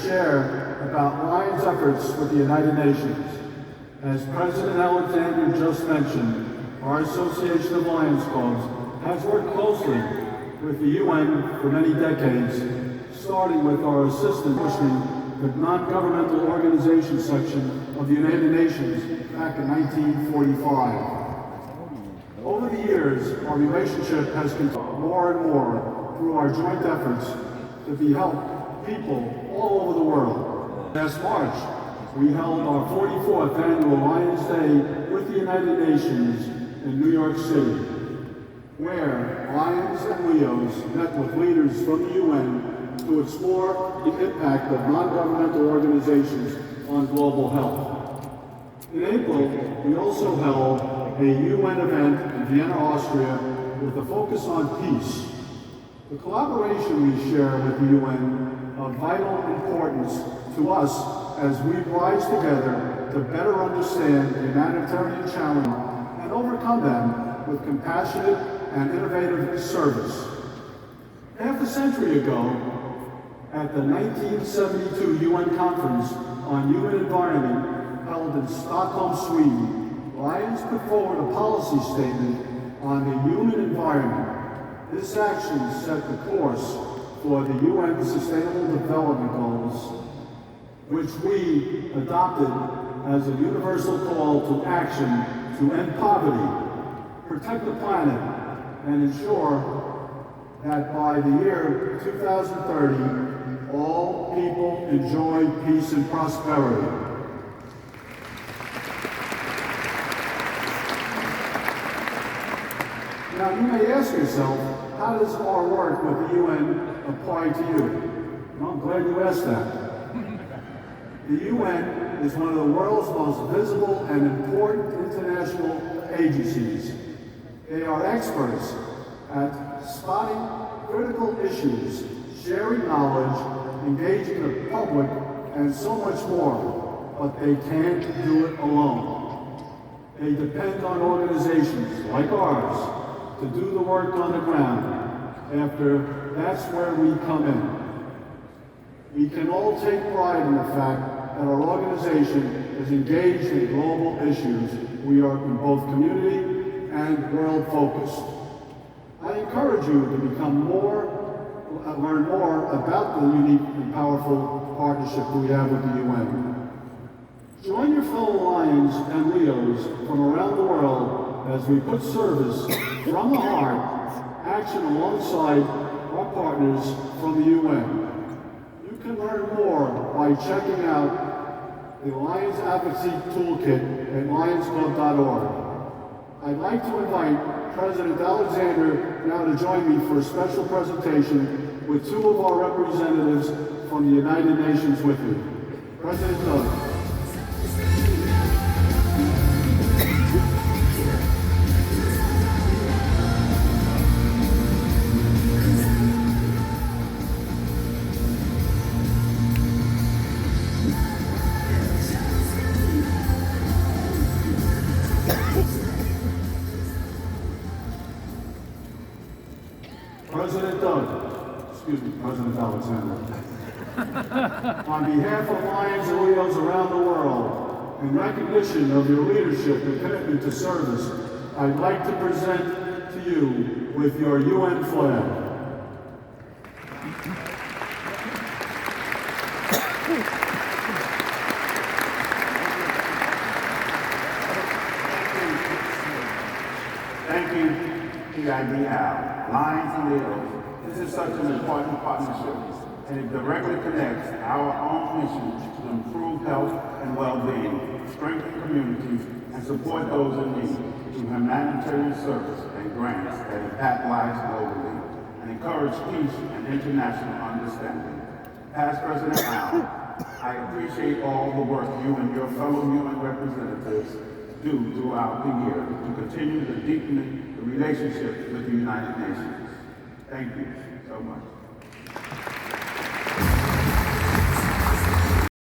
share about Lions' efforts with the United Nations. As President Alexander just mentioned, our Association of Lions Clubs has worked closely with the UN for many decades, starting with our assistant pushing the non-governmental organization section of the United Nations back in 1945. Over the years, our relationship has continued more and more through our joint efforts to help people all over the world. Last March, we held our 44th annual Lions Day with the United Nations in New York City, where lions and Leos met with leaders from the UN to explore the impact of non-governmental organizations on global health. In April, we also held a UN event in Vienna, Austria, with a focus on peace. The collaboration we share with the UN of vital importance to us as we rise together to better understand the humanitarian challenge and overcome them with compassionate and innovative service. Half a century ago, at the 1972 UN Conference on Human Environment held in Stockholm, Sweden, Lions put forward a policy statement on the human environment. This action set the course for the UN Sustainable Development Goals, which we adopted as a universal call to action to end poverty, protect the planet, and ensure that by the year 2030, all people enjoy peace and prosperity. Now, you may ask yourself, how does our work with the UN apply to you? Well, I'm glad you asked that. The UN is one of the world's most visible and important international agencies. They are experts at spotting critical issues, sharing knowledge, engaging the public, and so much more. But they can't do it alone. They depend on organizations like ours to do the work on the ground. That's where we come in. We can all take pride in the fact that our organization is engaged in global issues. We are in both community and world focused. I encourage you to learn more about the unique and powerful partnership we have with the UN. Join your fellow Lions and Leos from around the world as we put service from the heart, action alongside our partners from the UN. You can learn more by checking out the Lions Advocacy Toolkit at lionsclub.org. I'd like to invite President Alexander now to join me for a special presentation with two of our representatives from the United Nations with me. President Doug. President Alexander. On behalf of Lions and Leos around the world, in recognition of your leadership and commitment to service, I'd like to present to you with your UN flag. Thank you, PIDL, Lions and Leos. This is such an important partnership, and it directly connects our own mission to improve health and well-being, strengthen communities, and support those in need through humanitarian service and grants that impact lives globally and encourage peace and international understanding. Past President Al, I appreciate all the work you and your fellow UN representatives do throughout the year to continue to deepen the relationship with the United Nations. Thank you so much.